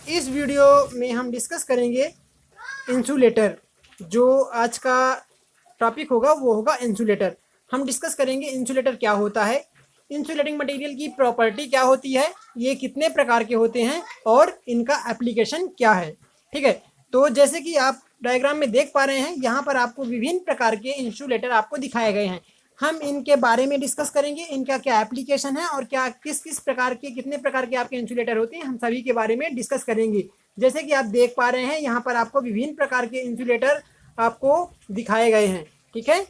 इस वीडियो में हम डिस्कस करेंगे इंसुलेटर। जो आज का टॉपिक होगा वो होगा इंसुलेटर। हम डिस्कस करेंगे इंसुलेटर क्या होता है, इंसुलेटिंग मटेरियल की प्रॉपर्टी क्या होती है, ये कितने प्रकार के होते हैं और इनका एप्लीकेशन क्या है। ठीक है, तो जैसे कि आप डायग्राम में देख पा रहे हैं, यहाँ पर आपको विभिन्न प्रकार के इंसुलेटर आपको दिखाए गए हैं। हम इनके बारे में डिस्कस करेंगे, इनका क्या एप्लीकेशन है और क्या किस किस प्रकार के कितने प्रकार के आपके इंसुलेटर होते हैं, हम सभी के बारे में डिस्कस करेंगे। जैसे कि आप देख पा रहे हैं, यहाँ पर आपको विभिन्न प्रकार के इंसुलेटर आपको दिखाए गए हैं। ठीक है,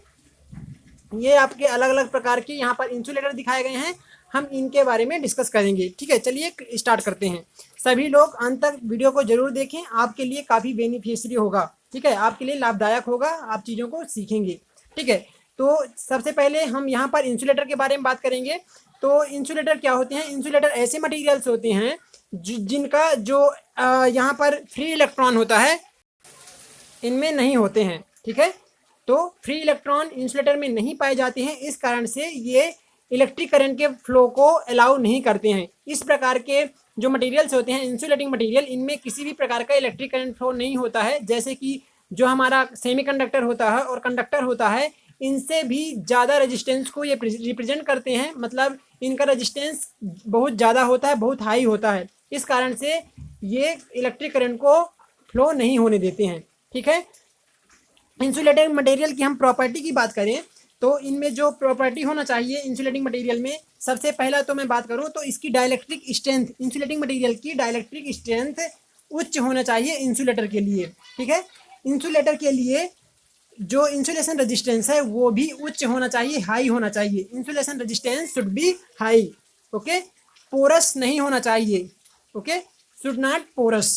ये आपके अलग अलग प्रकार के यहाँ पर इंसुलेटर दिखाए गए हैं, हम इनके बारे में डिस्कस करेंगे। ठीक है, चलिए स्टार्ट करते हैं। सभी लोग अंत तक वीडियो को जरूर देखें, आपके लिए काफ़ी बेनिफिशियरी होगा। ठीक है, आपके लिए लाभदायक होगा, आप चीज़ों को सीखेंगे। ठीक है, तो सबसे पहले हम यहाँ पर इंसुलेटर के बारे में बात करेंगे। तो इंसुलेटर क्या होते हैं? इंसुलेटर ऐसे मटेरियल्स होते हैं जिनका जो यहाँ पर फ्री इलेक्ट्रॉन होता है, इनमें नहीं होते हैं। ठीक है, तो फ्री इलेक्ट्रॉन इंसुलेटर में नहीं पाए जाते हैं, इस कारण से ये इलेक्ट्रिक करंट के फ्लो को अलाउ नहीं करते हैं। इस प्रकार के जो मटेरियल्स होते हैं इंसुलेटिंग मटेरियल, इनमें किसी भी प्रकार का इलेक्ट्रिक करंट फ्लो नहीं होता है। जैसे कि जो हमारा सेमीकंडक्टर होता है और कंडक्टर होता है, इनसे भी ज़्यादा रेजिस्टेंस को ये रिप्रेजेंट करते हैं, मतलब इनका रेजिस्टेंस बहुत ज़्यादा होता है, बहुत हाई होता है। इस कारण से ये इलेक्ट्रिक करंट को फ्लो नहीं होने देते हैं। ठीक है, इंसुलेटिंग मटेरियल की हम प्रॉपर्टी की बात करें तो इनमें जो प्रॉपर्टी होना चाहिए इंसुलेटिंग मटेरियल में, सबसे पहला तो मैं बात करूं तो इसकी डाइलेक्ट्रिक स्ट्रेंथ, इंसुलेटिंग मटेरियल की डाइलेक्ट्रिक स्ट्रेंथ उच्च होना चाहिए इंसुलेटर के लिए। ठीक है, इंसुलेटर के लिए जो इंसुलेशन रेजिस्टेंस है वो भी उच्च होना चाहिए, हाई होना चाहिए। Insulation resistance should be high. Okay, porous नहीं होना चाहिए। Okay, should not porous.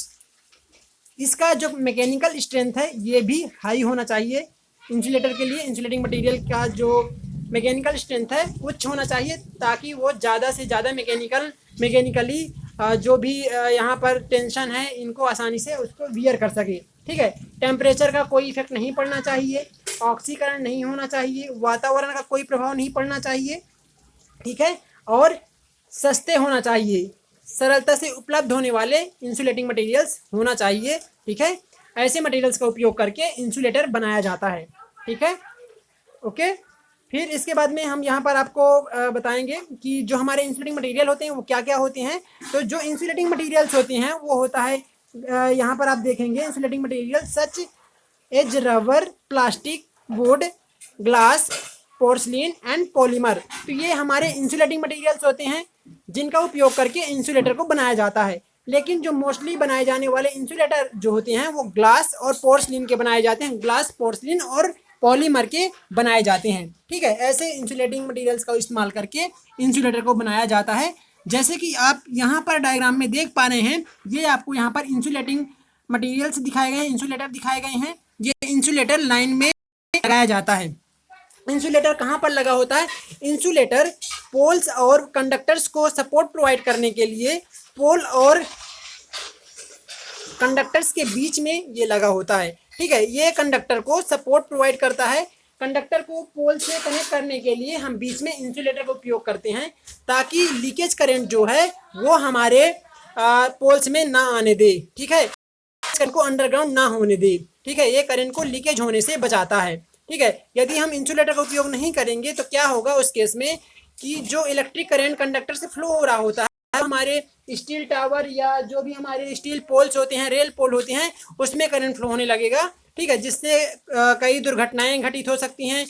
इसका जो मैकेनिकल स्ट्रेंथ है ये भी हाई होना चाहिए। इंसुलेटर के लिए इंसुलेटिंग मटेरियल का जो मैकेनिकल स्ट्रेंथ है उच्च होना चाहिए, ताकि वो ज़्यादा से ज़्यादा मैकेनिकली जो भी यहाँ पर टेंशन है इनको आसानी से उसको वियर कर सके। ठीक है, टेम्परेचर का कोई इफेक्ट नहीं पड़ना चाहिए, ऑक्सीकरण नहीं होना चाहिए, वातावरण का कोई प्रभाव नहीं पड़ना चाहिए। ठीक है, और सस्ते होना चाहिए, सरलता से उपलब्ध होने वाले इंसुलेटिंग मटेरियल्स होना चाहिए। ठीक है, ऐसे मटेरियल्स का उपयोग करके इंसुलेटर बनाया जाता है। ठीक है, ओके। फिर इसके बाद में हम यहाँ पर आपको बताएंगे कि जो हमारे इंसुलेटिंग मटेरियल होते हैं वो क्या क्या होते हैं। तो जो इंसुलेटिंग मटेरियल्स होते हैं वो होता है, यहाँ पर आप देखेंगे insulating material such as rubber, plastic, wood, glass, porcelain and polymer. तो ये हमारे इंसुलेटिंग मटेरियल्स होते हैं जिनका उपयोग करके इंसुलेटर को बनाया जाता है। लेकिन जो मोस्टली बनाए जाने वाले इंसुलेटर जो होते हैं वो ग्लास और पोर्सलिन के बनाए जाते हैं, ग्लास, पोर्सलिन और पॉलीमर के बनाए जाते हैं। ठीक है, ऐसे इंसुलेटिंग मटेरियल्स का इस्तेमाल करके इंसुलेटर को बनाया जाता है। जैसे कि आप यहाँ पर डायग्राम में देख पा रहे हैं, ये आपको यहाँ पर इंसुलेटिंग मटेरियल्स दिखाए गए हैं, इंसुलेटर दिखाए गए हैं। ये इंसुलेटर लाइन में लगाया जाता है। इंसुलेटर कहाँ पर लगा होता है? इंसुलेटर पोल्स और कंडक्टर्स को सपोर्ट प्रोवाइड करने के लिए पोल और कंडक्टर्स के बीच में ये लगा होता है। ठीक है, ये कंडक्टर को सपोर्ट प्रोवाइड करता है। कंडक्टर को पोल से कनेक्ट करने के लिए हम बीच में इंसुलेटर का उपयोग करते हैं, ताकि लीकेज करंट जो है वो हमारे पोल्स में ना आने दे। ठीक है, करंट को अंडरग्राउंड ना होने दे। ठीक है, ये करंट को लीकेज होने से बचाता है। ठीक है, यदि हम इंसुलेटर का उपयोग नहीं करेंगे तो क्या होगा उस केस में कि जो इलेक्ट्रिक करंट कंडक्टर से फ्लो हो रहा होता है, हमारे स्टील टावर या जो भी हमारे स्टील पोल्स होते हैं, रेल पोल होते हैं, उसमें करंट फ्लो होने लगेगा। ठीक है, जिससे कई दुर्घटनाएं घटित हो सकती हैं।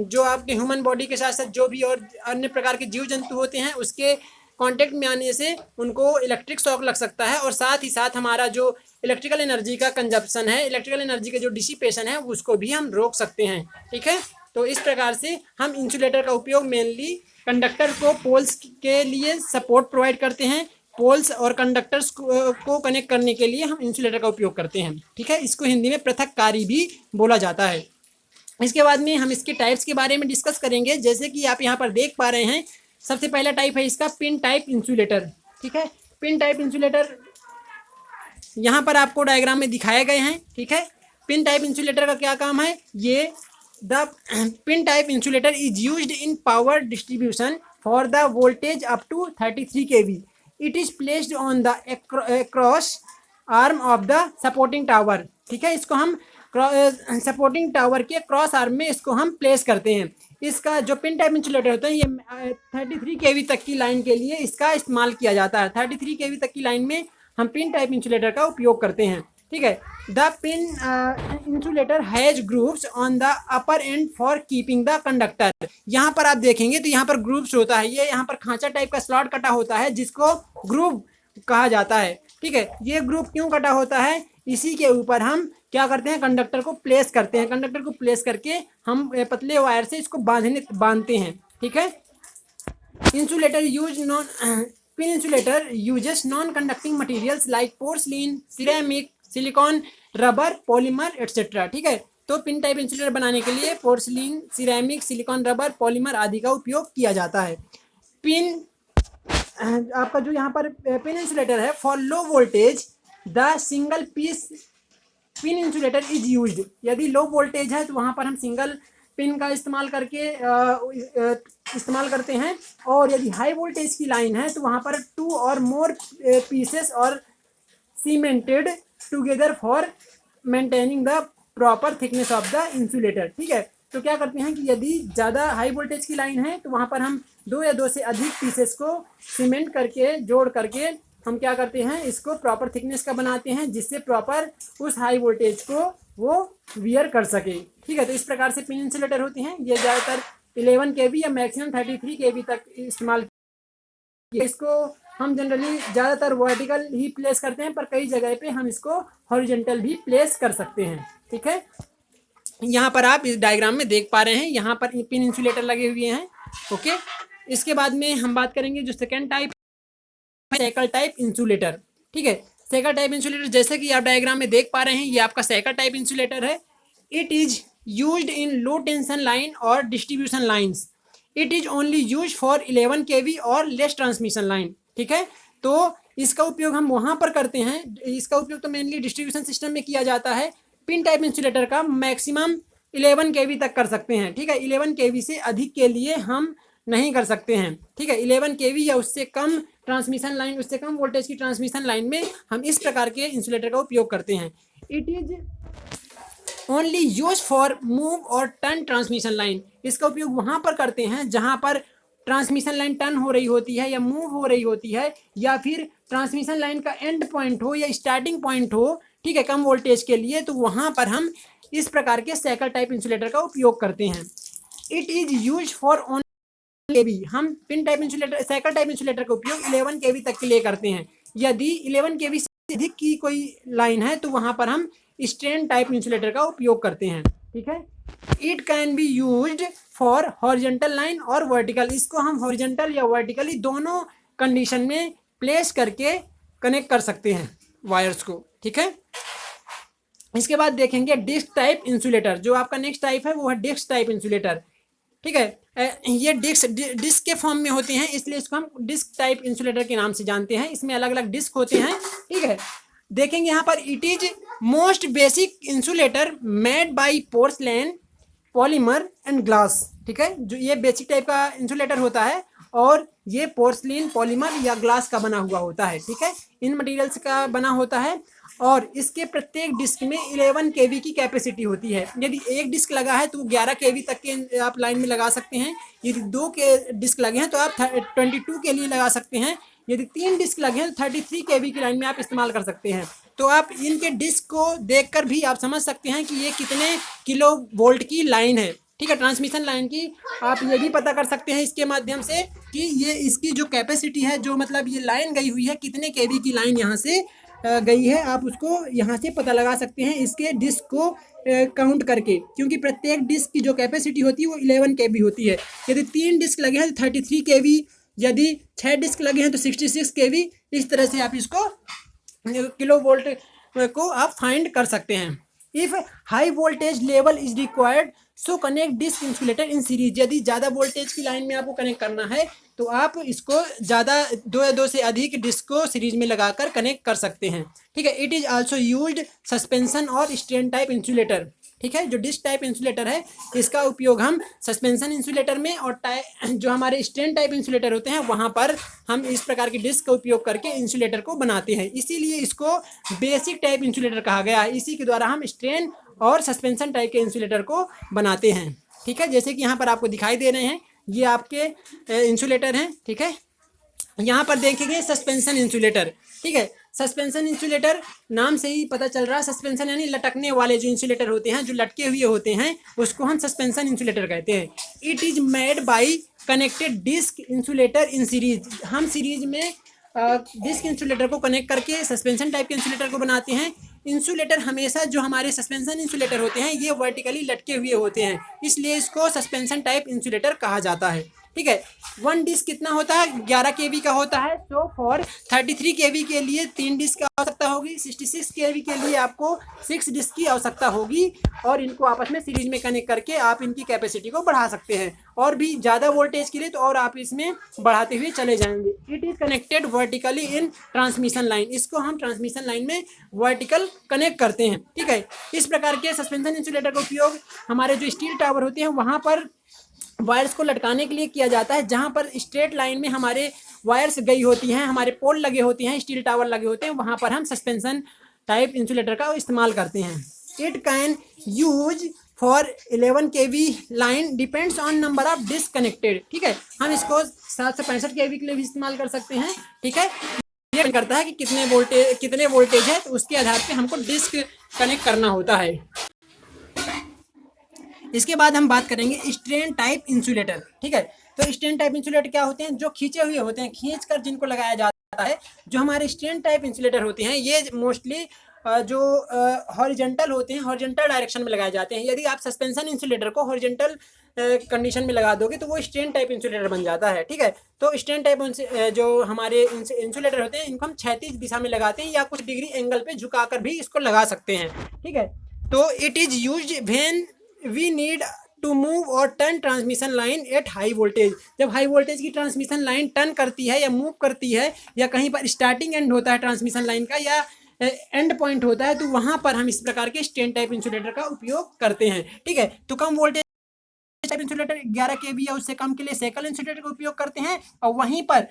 जो आपके ह्यूमन बॉडी के साथ साथ जो भी और अन्य प्रकार के जीव जंतु होते हैं उसके कांटेक्ट में आने से उनको इलेक्ट्रिक शॉक लग सकता है, और साथ ही साथ हमारा जो इलेक्ट्रिकल एनर्जी का कंजप्शन है, इलेक्ट्रिकल एनर्जी का जो डिसिपेशन है उसको भी हम रोक सकते हैं। ठीक है, तो इस प्रकार से हम इंसुलेटर का उपयोग मेनली कंडक्टर को पोल्स के लिए सपोर्ट प्रोवाइड करते हैं, पोल्स और कंडक्टर्स को कनेक्ट करने के लिए हम इंसुलेटर का उपयोग करते हैं। ठीक है, इसको हिंदी में पृथककारी भी बोला जाता है। इसके बाद में हम इसके टाइप्स के बारे में डिस्कस करेंगे। जैसे कि आप यहाँ पर देख पा रहे हैं, सबसे पहला टाइप है इसका पिन टाइप इंसुलेटर। ठीक है, पिन टाइप इंसुलेटर यहाँ पर आपको डायग्राम में दिखाए गए हैं। ठीक है, पिन टाइप इंसुलेटर का क्या काम है? ये the pin type insulator is used in power distribution for the voltage up to 33 kV। It is placed on the cross arm of the supporting tower. ठीक है, इसको हम सपोर्टिंग टावर के क्रॉस आर्म में इसको हम प्लेस करते हैं। इसका जो पिन टाइप इंसुलेटर होता है ये 33 kV तक की लाइन के लिए इसका इस्तेमाल किया जाता है। 33 kV तक की लाइन में हम पिन टाइप इंसुलेटर का उपयोग करते हैं। ठीक है, the pin insulator has grooves on the upper end for keeping the conductor. यहाँ पर आप देखेंगे तो यहाँ पर ग्रूव्स होता है, ये यहाँ पर खांचा टाइप का स्लॉट कटा होता है जिसको ग्रूव कहा जाता है। ठीक है, ये ग्रूव क्यों कटा होता है, इसी के ऊपर हम क्या करते हैं, कंडक्टर को प्लेस करते हैं। कंडक्टर को प्लेस करके हम पतले वायर से इसको बांधते हैं। ठीक है, insulator use non pin insulator uses non conducting materials like porcelain, ceramic, silicon, rubber, polymer etcetera. ठीक है, तो पिन टाइप इंसुलेटर बनाने के लिए porcelain, ceramic, silicon, rubber, polymer आदि का उपयोग किया जाता है। पिन आपका जो यहाँ पर पिन इंसुलेटर है, for low voltage the single piece pin insulator is used. यदि लो वोल्टेज है तो वहाँ पर हम सिंगल पिन का इस्तेमाल करते हैं, और यदि हाई वोल्टेज की लाइन है तो वहाँ पर 2 और मोर पीसेस और cemented together for maintaining the proper thickness of the insulator. ठीक है, तो क्या करते हैं कि यदि ज़्यादा हाई वोल्टेज की लाइन है तो वहाँ पर हम 2 या 2 से अधिक पीसेस को सीमेंट करके जोड़ करके हम क्या करते हैं, इसको प्रॉपर थिकनेस का बनाते हैं जिससे प्रॉपर उस हाई वोल्टेज को वो वियर कर सके। ठीक है, तो इस प्रकार से पिन इंसुलेटर होती हैं। ये ज़्यादातर 11 kV या मैक्सिमम 33 kV तक इस्तेमाल किया। इसको हम जनरली ज़्यादातर वर्टिकल ही प्लेस करते हैं, पर कई जगह पे हम इसको हॉरिजॉन्टल भी प्लेस कर सकते हैं। ठीक है, यहाँ पर आप इस डायग्राम में देख पा रहे हैं, यहाँ पर पिन इंसुलेटर लगे हुए हैं। ओके, इसके बाद में हम बात करेंगे जो second type, cycle type insulator. ठीक है, साइकिल टाइप इंसुलेटर जैसे कि आप डायग्राम में देख पा रहे हैं, ये आपका साइकिल टाइप इंसुलेटर है। It is used in low tension line और distribution lines. It is only use for 11 kV और लेस ट्रांसमिशन लाइन। ठीक है, तो इसका उपयोग हम वहाँ पर करते हैं, इसका उपयोग तो मेनली डिस्ट्रीब्यूशन सिस्टम में किया जाता है। पिन टाइप इंसुलेटर का मैक्सिमम 11 kV तक कर सकते हैं। ठीक है, 11 kV से अधिक के लिए हम नहीं कर सकते हैं। ठीक है, 11 kV या उससे कम ट्रांसमिशन लाइन, उससे कम वोल्टेज की ट्रांसमिशन लाइन में हम इस प्रकार के इंसुलेटर का उपयोग करते हैं। It is only use for move और टर्न ट्रांसमिशन लाइन। इसका उपयोग वहाँ पर करते हैं जहाँ पर ट्रांसमिशन लाइन टर्न हो रही होती है या मूव हो रही होती है, या फिर ट्रांसमिशन लाइन का एंड पॉइंट हो या स्टार्टिंग पॉइंट हो। ठीक है, कम वोल्टेज के लिए, तो वहाँ पर हम इस प्रकार के साइकिल टाइप इंसुलेटर का उपयोग करते हैं। It is use for kV, हम pin type insulator, cycle type insulator का उपयोग 11 kV तक के लिए करते हैं। यदि 11 kV से अधिक की कोई लाइन है तो वहाँ पर हम स्ट्रेन टाइप इंसुलेटर का उपयोग करते हैं। ठीक है, it can be used for horizontal line और वर्टिकल। इसको हम हॉरिजॉन्टल या वर्टिकली दोनों कंडीशन में प्लेस करके कनेक्ट कर सकते हैं वायर्स को। ठीक है, इसके बाद देखेंगे डिस्क टाइप इंसुलेटर। जो आपका नेक्स्ट टाइप है वो है डिस्क टाइप इंसुलेटर। ठीक है, ये डिस्क के फॉर्म में होते हैं, इसलिए इसको हम डिस्क टाइप इंसुलेटर के नाम से जानते हैं। इसमें अलग अलग डिस्क होते हैं। ठीक है, देखेंगे यहाँ पर it is most basic insulator made by porcelain, polymer and glass. ठीक है, जो ये बेसिक टाइप का इंसुलेटर होता है और ये पोर्सलिन, पॉलीमर या ग्लास का बना हुआ होता है। ठीक है, इन मटेरियल्स का बना होता है और इसके प्रत्येक डिस्क में 11 kV की कैपेसिटी होती है। यदि एक डिस्क लगा है तो 11 kV तक के आप लाइन में लगा सकते हैं। यदि 2 के डिस्क लगे हैं तो आप 22 के लिए लगा सकते हैं। यदि 3 डिस्क लगे हैं तो 33 kV की लाइन में आप इस्तेमाल कर सकते हैं। तो आप इनके डिस्क को देखकर भी आप समझ सकते हैं कि ये कितने किलो वोल्ट की लाइन है। ठीक है, ट्रांसमिशन लाइन की आप ये भी पता कर सकते हैं इसके माध्यम से कि ये इसकी जो कैपेसिटी है, जो मतलब ये लाइन गई हुई है, कितने kV की लाइन यहाँ से गई है, आप उसको यहाँ से पता लगा सकते हैं इसके डिस्क को काउंट करके, क्योंकि प्रत्येक डिस्क की जो कैपेसिटी होती है वो 11 kV होती है। यदि 3 डिस्क लगे हैं तो 33 kV, यदि 6 डिस्क लगे हैं तो 66 kV। इस तरह से आप इसको किलो वोल्ट को आप फाइंड कर सकते हैं। If high voltage level is required so connect disc insulator in series. यदि ज़्यादा वोल्टेज की लाइन में आपको कनेक्ट करना है तो आप इसको ज़्यादा दो या दो से अधिक डिस्क को सीरीज में लगाकर कनेक्ट कर सकते हैं। ठीक है। It is also used suspension और स्ट्रेन टाइप इंसुलेटर। ठीक है। जो डिस्क टाइप इंसुलेटर है इसका उपयोग हम सस्पेंशन इंसुलेटर में और जो हमारे स्ट्रेन टाइप इंसुलेटर होते हैं वहाँ पर हम इस प्रकार की डिस्क का उपयोग करके इंसुलेटर को बनाते हैं। इसीलिए इसको बेसिक टाइप इंसुलेटर कहा गया है। इसी के द्वारा हम स्ट्रेन और सस्पेंशन टाइप के इंसुलेटर को बनाते हैं। ठीक है। जैसे कि यहाँ पर आपको दिखाई दे रहे हैं ये आपके इंसुलेटर हैं। ठीक है। यहाँ पर देखेंगे सस्पेंशन इंसुलेटर। ठीक है। सस्पेंशन इंसुलेटर नाम से ही पता चल रहा है, सस्पेंशन यानी लटकने वाले जो इंसुलेटर होते हैं, जो लटके हुए होते हैं, उसको हम सस्पेंशन इंसुलेटर कहते हैं। It is made by connected disc insulator in series. हम सीरीज में डिस्क इंसुलेटर को कनेक्ट करके सस्पेंशन टाइप के इंसुलेटर को बनाते हैं। इंसुलेटर हमेशा जो हमारे सस्पेंशन इंसुलेटर होते हैं ये वर्टिकली लटके हुए होते हैं, इसलिए इसको सस्पेंशन टाइप इंसुलेटर कहा जाता है। ठीक है। वन डिस्क कितना होता है? 11 केवी का होता है। सो फॉर 33 केवी के लिए 3 डिस्क की आवश्यकता होगी। 66 केवी के लिए आपको 6 डिस्क की आवश्यकता होगी और इनको आपस में सीरीज में कनेक्ट करके आप इनकी कैपेसिटी को बढ़ा सकते हैं। और भी ज़्यादा वोल्टेज के लिए तो और आप इसमें बढ़ाते हुए चले जाएंगे। It is connected vertically in transmission line. इसको हम ट्रांसमिशन लाइन में वर्टिकल कनेक्ट करते हैं। ठीक है। इस प्रकार के सस्पेंशन इंसुलेटर का उपयोग हमारे जो स्टील टावर होते हैं वहाँ पर वायर्स को लटकाने के लिए किया जाता है। जहाँ पर स्ट्रेट लाइन में हमारे वायर्स गई होती हैं, हमारे पोल लगे होते हैं, स्टील टावर लगे होते हैं, वहाँ पर हम सस्पेंशन टाइप इंसुलेटर का इस्तेमाल करते हैं। It can use for 11 KV line depends on number of disc connected. ठीक है। हम इसको 765 केवी के लिए भी इस्तेमाल कर सकते हैं। ठीक है। ये करता है कि कितने वोल्टेज है तो उसके आधार पे हमको डिस्क कनेक्ट करना होता है। इसके बाद हम बात करेंगे स्ट्रेन टाइप इंसुलेटर। ठीक है। तो स्ट्रेन टाइप इंसुलेटर क्या होते हैं? जो खींचे हुए होते हैं, खींच कर जिनको लगाया जाता है। जो हमारे स्ट्रेन टाइप इंसुलेटर होते हैं ये मोस्टली जो हॉरिजॉन्टल होते हैं, हॉरिजॉन्टल डायरेक्शन में लगाए जाते हैं। यदि आप सस्पेंशन इंसुलेटर को हॉरिजॉन्टल कंडीशन में लगा दोगे तो वो स्ट्रेन टाइप इंसुलेटर बन जाता है। ठीक है। तो स्ट्रेन टाइप जो हमारे इंसुलेटर होते हैं इनको हम क्षैतिज दिशा में लगाते हैं या कुछ डिग्री एंगल पे झुकाकर भी इसको लगा सकते हैं। ठीक है। तो it is used when we need to move और turn transmission line at high voltage. जब हाई वोल्टेज की ट्रांसमिशन लाइन टर्न करती है या मूव करती है या कहीं पर स्टार्टिंग एंड होता है ट्रांसमिशन लाइन का या एंड पॉइंट होता है तो वहां पर हम इस प्रकार के स्ट्रेन टाइप इंसुलेटर का उपयोग करते हैं। ठीक है। तो कम वोल्टेज टाइप इंसुलेटर 11 केवी या उससे कम के लिए सेकल इंसुलेटर का उपयोग करते हैं और वहीं पर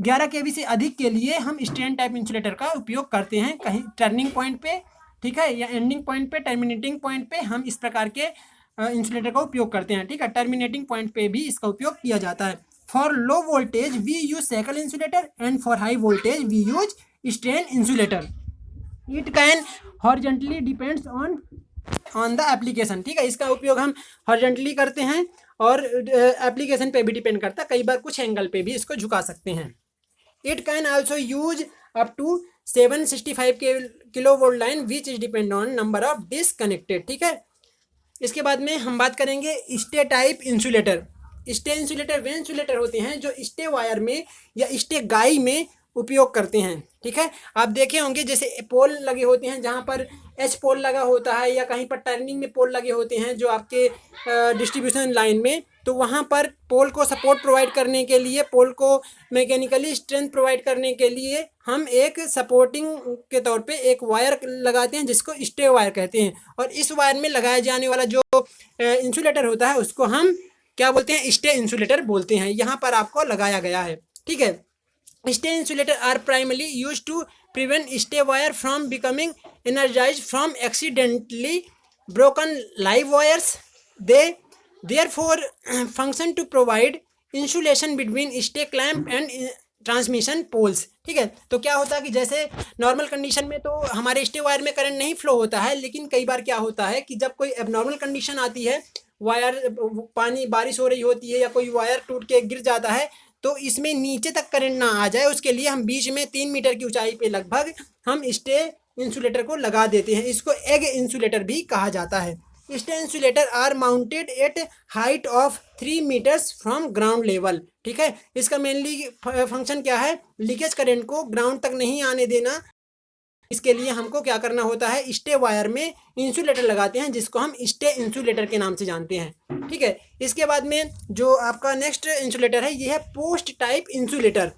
11 केवी से अधिक के लिए हम स्ट्रेन टाइप इंसुलेटर का उपयोग करते हैं कहीं टर्निंग पॉइंट पे। ठीक है। या एंडिंग पॉइंट पे, टर्मिनेटिंग पॉइंट पे हम इस प्रकार के इंसुलेटर का उपयोग करते हैं। ठीक है। टर्मिनेटिंग पॉइंट पे भी इसका उपयोग किया जाता है। For low voltage V use shekel insulator and for high voltage V use strain insulator. It can horizontally depends on the application. ठीक है। इसका उपयोग हम हॉरिजॉन्टली करते हैं और एप्लीकेशन पे भी डिपेंड करता है। कई बार कुछ एंगल पे भी इसको झुका सकते हैं। It can also use up to 765 kilo volt line which is depend on number of disc connected. ठीक है। इसके बाद में हम बात करेंगे stay type insulator. Stay insulator वे इंसुलेटर होते हैं जो स्टे वायर में या स्टे गाई में उपयोग करते हैं। ठीक है। आप देखे होंगे जैसे पोल लगे होते हैं जहाँ पर एच पोल लगा होता है या कहीं पर टर्निंग में पोल लगे होते हैं जो आपके डिस्ट्रीब्यूशन लाइन में, तो वहाँ पर पोल को सपोर्ट प्रोवाइड करने के लिए, पोल को मैकेनिकली स्ट्रेंथ प्रोवाइड करने के लिए हम एक सपोर्टिंग के तौर पे एक वायर लगाते हैं जिसको स्टे वायर कहते हैं। और इस वायर में लगाया जाने वाला जो इंसुलेटर होता है उसको हम क्या बोलते हैं? स्टे इंसुलेटर बोलते हैं। यहाँ पर आपको लगाया गया है। ठीक है। Stay insulator are primarily use to prevent stay wire from becoming energized from accidentally broken live wires. They therefore function to provide insulation between stay clamp and transmission poles. ठीक है। तो क्या होता है कि जैसे नॉर्मल कंडीशन में तो हमारे स्टे वायर में करंट नहीं फ्लो होता है, लेकिन कई बार क्या होता है कि जब कोई एबनॉर्मल कंडीशन आती है, वायर पानी बारिश हो रही होती है या कोई वायर टूट के गिर जाता है, तो इसमें नीचे तक करंट ना आ जाए उसके लिए हम बीच में 3 मीटर की ऊंचाई पे लगभग हम स्टे इंसुलेटर को लगा देते हैं। इसको एग इंसुलेटर भी कहा जाता है। Stay insulator are mounted at height of 3 metres from ground level. ठीक है। इसका मेनली फंक्शन क्या है? लीकेज करंट को ग्राउंड तक नहीं आने देना इसके लिए हमको क्या करना होता है, स्टे वायर में इंसुलेटर लगाते हैं जिसको हम स्टे इंसुलेटर के नाम से जानते हैं। ठीक है, इसके बाद में जो आपका नेक्स्ट इंसुलेटर है ये है पोस्ट टाइप इंसुलेटर।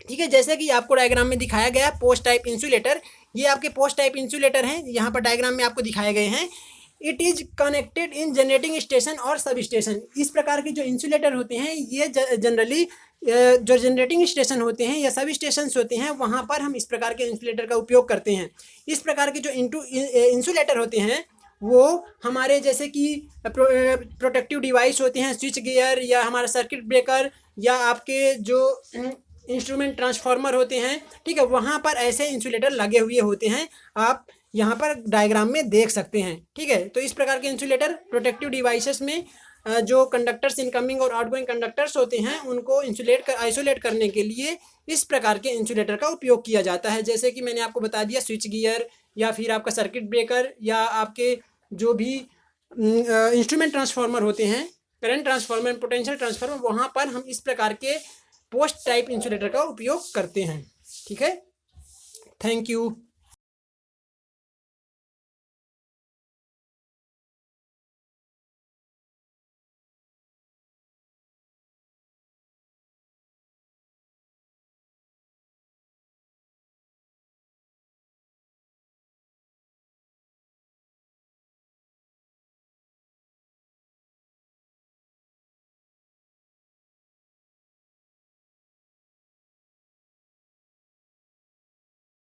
ठीक है, जैसे कि आपको डायग्राम में दिखाया गया पोस्ट टाइप इंसुलेटर, ये आपके पोस्ट टाइप इंसुलेटर हैं, यहाँ पर डायग्राम में आपको दिखाए गए हैं। It is connected in generating station और सब स्टेशन। इस प्रकार के जो इंसुलेटर होते हैं ये जनरली जो जनरेटिंग स्टेशन होते हैं या सब स्टेशन होते हैं वहाँ पर हम इस प्रकार के इंसुलेटर का उपयोग करते हैं। इस प्रकार के जो इंसुलेटर होते हैं वो हमारे जैसे कि प्रोटेक्टिव डिवाइस होते हैं, स्विच गियर या हमारा सर्किट ब्रेकर या आपके जो इंस्ट्रूमेंट ट्रांसफार्मर होते हैं, ठीक है, वहाँ पर ऐसे इंसुलेटर लगे हुए होते हैं, आप यहाँ पर डायग्राम में देख सकते हैं। ठीक है, तो इस प्रकार के इंसुलेटर प्रोटेक्टिव डिवाइसेस में जो कंडक्टर्स इनकमिंग और आउटगोइंग कंडक्टर्स होते हैं उनको आइसोलेट करने के लिए इस प्रकार के इंसुलेटर का उपयोग किया जाता है। जैसे कि मैंने आपको बता दिया स्विच गियर या फिर आपका सर्किट ब्रेकर या आपके जो भी इंस्ट्रूमेंट ट्रांसफार्मर होते हैं, करंट ट्रांसफार्मर, पोटेंशियल ट्रांसफार्मर, वहाँ पर हम इस प्रकार के पोस्ट टाइप इंसुलेटर का उपयोग करते हैं। ठीक है, थैंक यू।